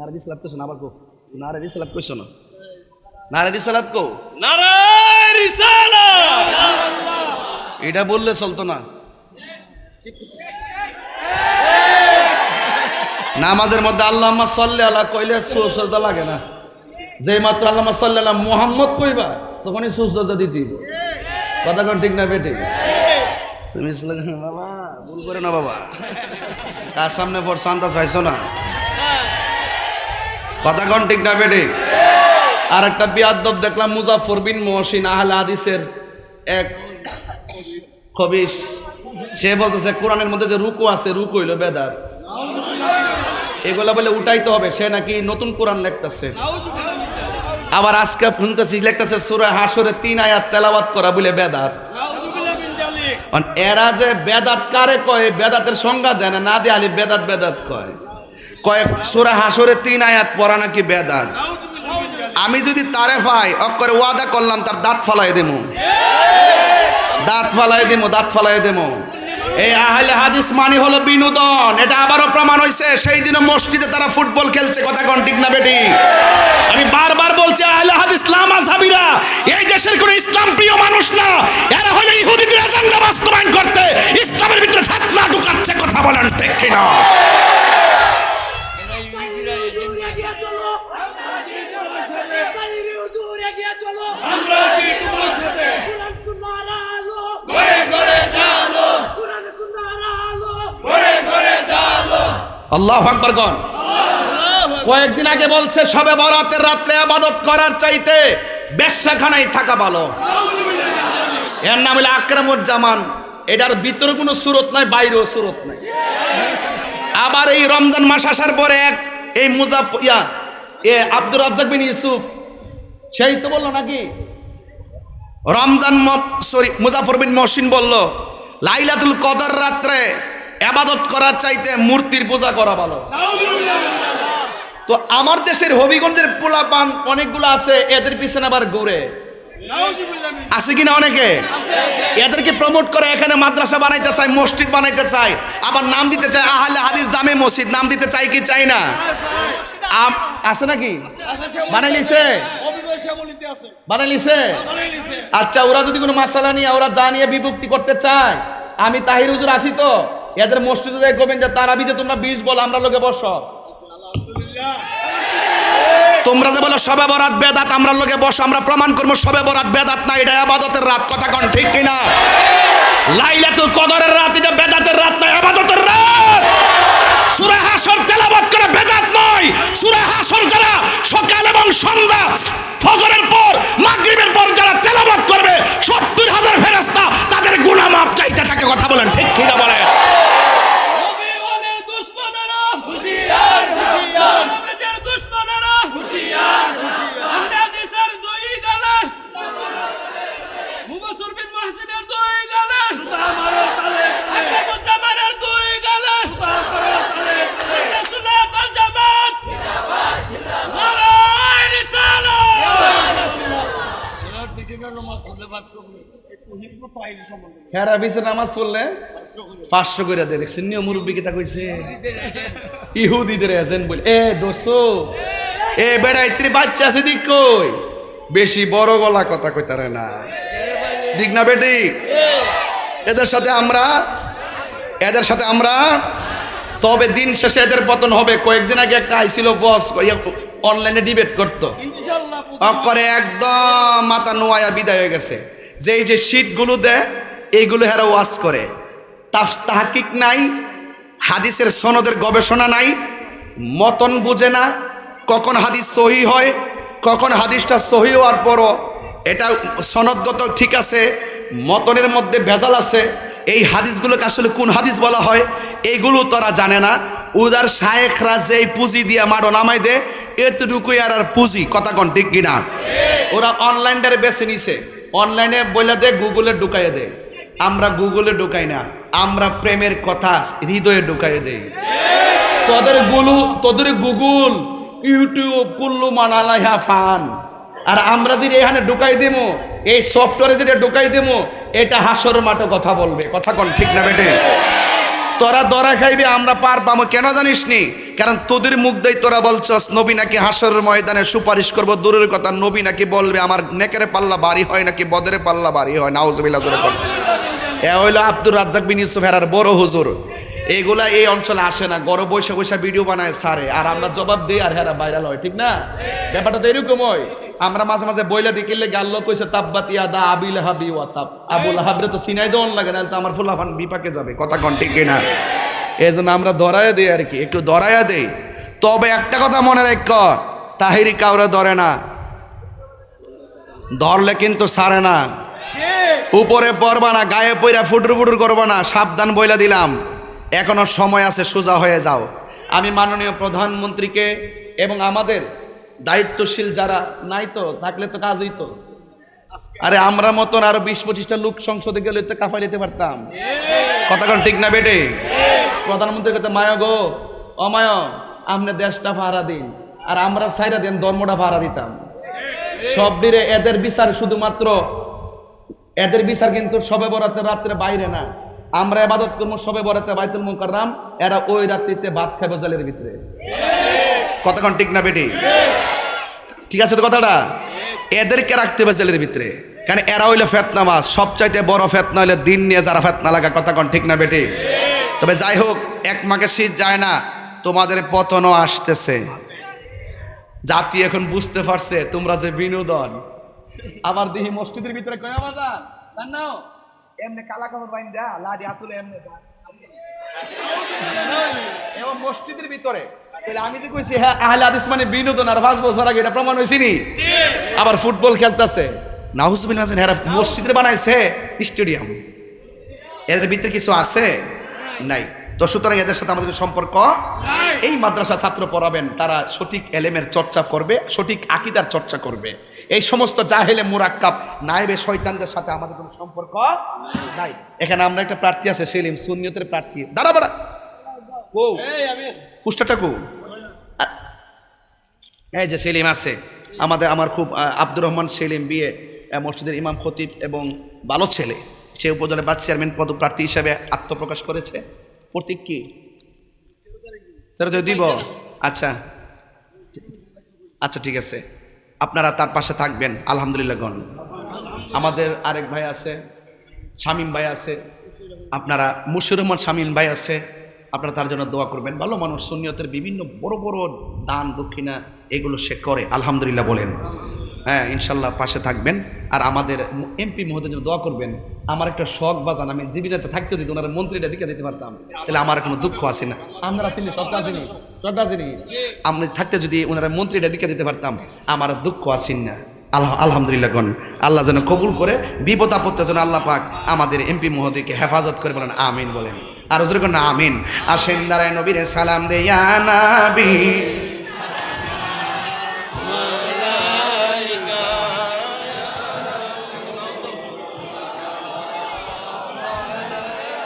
নারে রিসালাত কইছো না আবার কো নারে রিসালাত কইছো না নারে রিসালাত কো নারে রিসালাত এটা বললে চলতো না নামাজের মধ্যে আল্লাহুম্মা সাল্লি আলা কইলে সুজদা লাগে না যেই মাত্র আল্লাহুম্মা সাল্লি আলা মুহাম্মদ কইবা তখনই সুজদা দিতে হবে কথা কোন ঠিক না বেটি তুমি বাবা ভুল করে না বাবা কার সামনে পড়ছো আন্দাজ পাইছো না কথা কোন ঠিক না বেটি আর একটা বিয়াদব দেখলাম মুজাফফর বিন মুহসিন আহলে হাদিসের এক খবিস সে বলতেছে কোরআনের মধ্যে যে রুকু আছে রুকু হইল বেদাত এগুলা বলে উঠাইতে হবে সে নাকি নতুন কোরআন লিখতেছে আবার আজকে শুনতেছি লিখতেছে সূরা হাশরের 3 আয়াত তেলাওয়াত করা বলে বেদাত এরা যে বেদাত কারে কয় বেদাতের সংজ্ঞা দেয় না দিয়ে আলি বেদাত বেদাত কয় কয় সূরা হাশরের 3 আয়াত পড়া নাকি বেদাত আমি যদি তারে পাই অক্ষরে ওয়াদা করলাম তার দাঁত ফালাই দেবো দাঁত ফালাই দেবো এই আহলে হাদিস মানে হলো বিনোদন এটা আবারও প্রমাণ হইছে সেই দিনও মসজিদে তারা ফুটবল খেলছে কথা কোন ঠিক না বেটি আমি বারবার বলছি আহলে হাদিস লামাযহাবিরা এই দেশের কোনো ইসলাম প্রিয় মানুষ না এরা হলো ইহুদিদের এজেন্ডা বাস্তবায়ন করতে ইসলামের ভিতরে ফিতনা ঢুকাচ্ছে কথা বলেন ঠিক কিনা আল্লাহু আকবার কোন কয়েকদিন আগে বলছে শবে বরাতের রাতে ইবাদত করার চাইতে বেশ্যাখানায় থাকা ভালো এর নাম হলো আকরামুজ্জামান এটার ভিতরে কোনো সুরত নাই বাইরেও সুরত নাই আবার এই রমজান মাস আসার পরে এক এই আব্দুর রাজ্জাক বিন ইউসুফ সেই তো বললো নাকি রমজান মুজাফফর বিন মুহসিন বলল লাইলাতুল কদর রাত্রে ইবাদত করার চাইতে মূর্তির পূজা করা ভালো তো আমার দেশের হবিগঞ্জের পোলাপান অনেকগুলো আছে এদের পিছনে আবার ঘুরে আছে কিনা অনেকে এদেরকে প্রমোট করে এখানে মাদ্রাসা বানাইতে চায় মসজিদ বানাইতে চায় আবার নাম দিতে চায় আহলে হাদিস জামে মসজিদ নাম দিতে চাই কি চাই না আছে নাকি বানাইলিছে আচ্ছা ওরা যদি কোনো মাসালা নিয়ে ওরা যা নিয়ে বিভক্তি করতে চায় আমি তাহির হুজুর আসি তো এদের মসজিদে যাই কবেন যে তারাবি যে তোমরা 20 বলো আমরা লোকে বসো তোমরা যে বলো শবে বরাত বেদাত আমরা লোকে বসো আমরা প্রমাণ করবো শবে বরাত বেদাত না এটা ইবাদতের রাত কথা কোন ঠিক কিনা লাইলাতুল কদরের রাত এটা বেদাতের রাত না ইবাদতের রাত সূরা হাশর তেলাওয়াত করা বেদাত নয় সূরা হাশর যারা সকাল এবং সন্ধ্যা ফজরের পর মাগরিবের পর যারা তেলাওয়াত করবে ৭০,০০০ ফেরেশতা তাদের গুনাহ মাফ চাইতে থাকে কথা বলেন ঠিক কিনা বলেন হেরা বিছে নামাজ পড়লে 500 করে দেয় দেখছেন নিয়ম মুরব্বী কিতা কইছে ইহুদিদের এজেন্ট বলে এ দোসো এ বেড়াইত্রি বাচ্চা আছে দিক কই বেশি বড় গলা কথা কইতারে না ঠিক না বেটি এদের সাথে আমরা তবে দিন শেষে এদের পতন হবে কয়েকদিন আগে একটা আইছিল বস অনলাইনে ডিবেট করতো করে একদম মাথা নোয়া বিদায় হয়ে গেছে যে এই যে শীটগুলো দেয় এইগুলো হেরা ওয়াজ করে তাহকিক নাই হাদিসের সনদের গবেষণা নাই মতন বুঝে না কখন হাদিস সহি হয় কখন হাদিসটা সহি হওয়ার পরও এটা সনদগত ঠিক আছে মতনের মধ্যে ভেজাল আছে এই হাদিসগুলোকে আসলে কোন হাদিস বলা হয় এইগুলো তোরা জানে না উদার শায়েখরা যেই পুঁজি দিয়ে মাড়ো নামাই দে এতটুকুই আর পুঁজি কথা কোন ঠিক কিনা ওরা অনলাইনটারে বেছে নিছে অনলাইনে বলে দে গুগলে ঢুকাইয়ে দে আমরা গুগলে ঢুকাই না আমরা প্রেমের কথা হৃদয়ে ঢুকাইয়ে দেই তোদের গুগল ইউটিউব কুল্লু মানালাইহা ফান আর আমরা যদি এখানে ঢুকাই দেবো এই সফটওয়্যারে যেটা ঢুকাই দেবো এটা হাসর মাঠে কথা বলবে কথা কোন ঠিক না বেটে তোরা দরা খাইবে আমরা পার পাবো কেন জানিস নি কারণ তোদের মুখ দিয়ে তোরা বলছস নবী নাকি হাসরের ময়দানে সুপারিশ করব, দূরের কথা নবী নাকি বলবে আমার নেকের পাল্লা ভারী হয় নাকি বদরের পাল্লা ভারী হয়। নাউজুবিল্লাহ জোরে কর। এ হইল আব্দুর রাজ্জাক বিন ইউসুফ হেরার বড় হুজুর। এইগুলা এই অঞ্চলে আসে না, গড় বৈশা বৈশা ভিডিও বানায় সারে, আর আমরা জবাব দিই আর হেরা ভাইরাল হয়, ঠিক না? ব্যাপারটা তো এরকম হয়। আমরা মাঝে মাঝে বইলা দিকিলে গাল্লো কইছে তাব্বাতি আদা আবিল হাবি ওয়া তাব, আবুল হাবরে তো সিনাই দন লাগে না, তো আমার ফুলাফান বিপাকে যাবে, কথা কোন ঠিক কিনা? এই জন্য আমরা ধরাইয়া দিই আর কি, একটু ধরাইয়া দেই। তবে একটা কথা মনে রাখ, তাহিরি কাউরে ধরে না, ধরলে কিন্তু সারে না, উপরে পড়বা না, গায়ে পইরা ফুটুর ফুটুর করবা না, সাবধান বইলা দিলাম। এখনো সময় আছে, সোজা হয়ে যাও। আমি মাননীয় প্রধানমন্ত্রীকে এবং আমাদের দায়িত্বশীল যারা নাই, তো থাকলে তো কাজই তো, আরে আমরা মতন আরো 20-25টা লোক সংসদে গেলে তো কাফাই নিতে পারতাম, কথা কোন ঠিক না বেটে? প্রধানমন্ত্রীর কথা মায়া গো অমায়, আপনি দেশটা ভাড়া দিন আর আমরা সাইরা দেন ধর্মটা ভাড়া দিতাম সব দিরে। এদের বিচার শুধুমাত্র এদের বিচার কিন্তু সবে বরাতের রাত্রে বাইরে না, আমরা ইবাদত করবো সবে বরাতে বাইতুল মুকাররম, এরা ওই রাত্রিতে ভাত খাবে জলের ভিতরে, কথা কোন ঠিক না বেটি? ঠিক আছে তো কথাটা? এদেরকে রাখতে হবে জেলের ভিতরে, কারণ এরা হইলো ফেতনাবাজ। সবচাইতে বড় ফেতনা হইলো দিন নিয়ে যারা ফেতনা লাগা, কথা কোন ঠিক না বেটি? তবে যাই হোক, এক মাকে শীত যায় না, তোমাদের পতনও আসতেছে। জাতি এখন বুঝতে পারছে তোমরা যে বিনোদন। আবার দেখি মসজিদের ভিতরে কয় বাজার জান না, এমনি কালা কাপড় বাইন্দা লাডি হাতুলে এমনি যা, এবং মসজিদের ভিতরে। তাহলে আমি যে কইছি হ্যাঁ আহলে হাদিস মানে বিনোদন, আর 5 বছর আগে এটা প্রমাণ হইছে নি? আবার ফুটবল খেলতেছে, নাউজুবিল্লাহ, এরা মসজিদে বানাইছে স্টেডিয়াম, এদের ভিতরে কিছু আছে নাই। তো সুতরাং এদের সাথে আমাদের সম্পর্ক, এই মাদ্রাসা ছাত্র পড়াবেন, তারা সঠিক এলেমের চর্চা করবে, সঠিক আকীদার চর্চা করবে। এই সমস্ত জাহেলে মুরাক্কাব নায়েবে শয়তানদের সাথে আমাদের কোনো সম্পর্ক নাই। এখানে আমরা একটা প্রার্থী আছে সেলিম, সুন্নিয়তের প্রার্থী, দাঁড়া বাড়া ও পুষ্টাটা কো, এই যে সেলিম আছে আমাদের, আমার খুব আব্দুর রহমান সেলিম বিয়ে মসজিদের ইমাম খতিব এবং ভালো ছেলে, সে উপজেলা ভাইস চেয়ারম্যান পদপ্রার্থী হিসেবে আত্মপ্রকাশ করেছে। প্রতীক কি দিব? আচ্ছা আচ্ছা ঠিক আছে, আপনারা তার পাশে থাকবেন। আলহামদুলিল্লাহ গণ। আমাদের আরেক ভাই আছে, শামীম ভাই আছে, আপনারা মুশির রহমান শামীম ভাই আছে, আপনারা তার জন্য দোয়া করবেন। ভালো মানুষ, সুন্নিয়তের বিভিন্ন বড় বড় দান দক্ষিণা এগুলো সে করে, আলহামদুলিল্লাহ বলেন। হ্যাঁ ইনশাল্লাহ পাশে থাকবেন। আর আমাদের এমপি মহোদয়ের জন্য দোয়া করবেন। আমার একটা শখ বাজান, আমি জীবিকাতে থাকতে যদি ওনারা মন্ত্রীটা দিকে যেতে পারতাম তাহলে আমার কোনো দুঃখ আছে না। আমরা আছি সবটা আছি সবটা আছি, আমি থাকতে যদি ওনারা মন্ত্রীটা দিকে যেতে পারতাম আমার দুঃখ আসেন না। আলহামদুলিল্লাহ গণ। আল্লাহ যেন কবুল করে, বিপদ আপত্তির জন্য আল্লাহ পাক আমাদের এমপি মহোদয়কে হেফাজত করে, বলেন আমিন বলেন। আর হুজুর কোন আমিন। আসেন দাঁড়ায় নবীরে সালাম দে ইয়া নবী।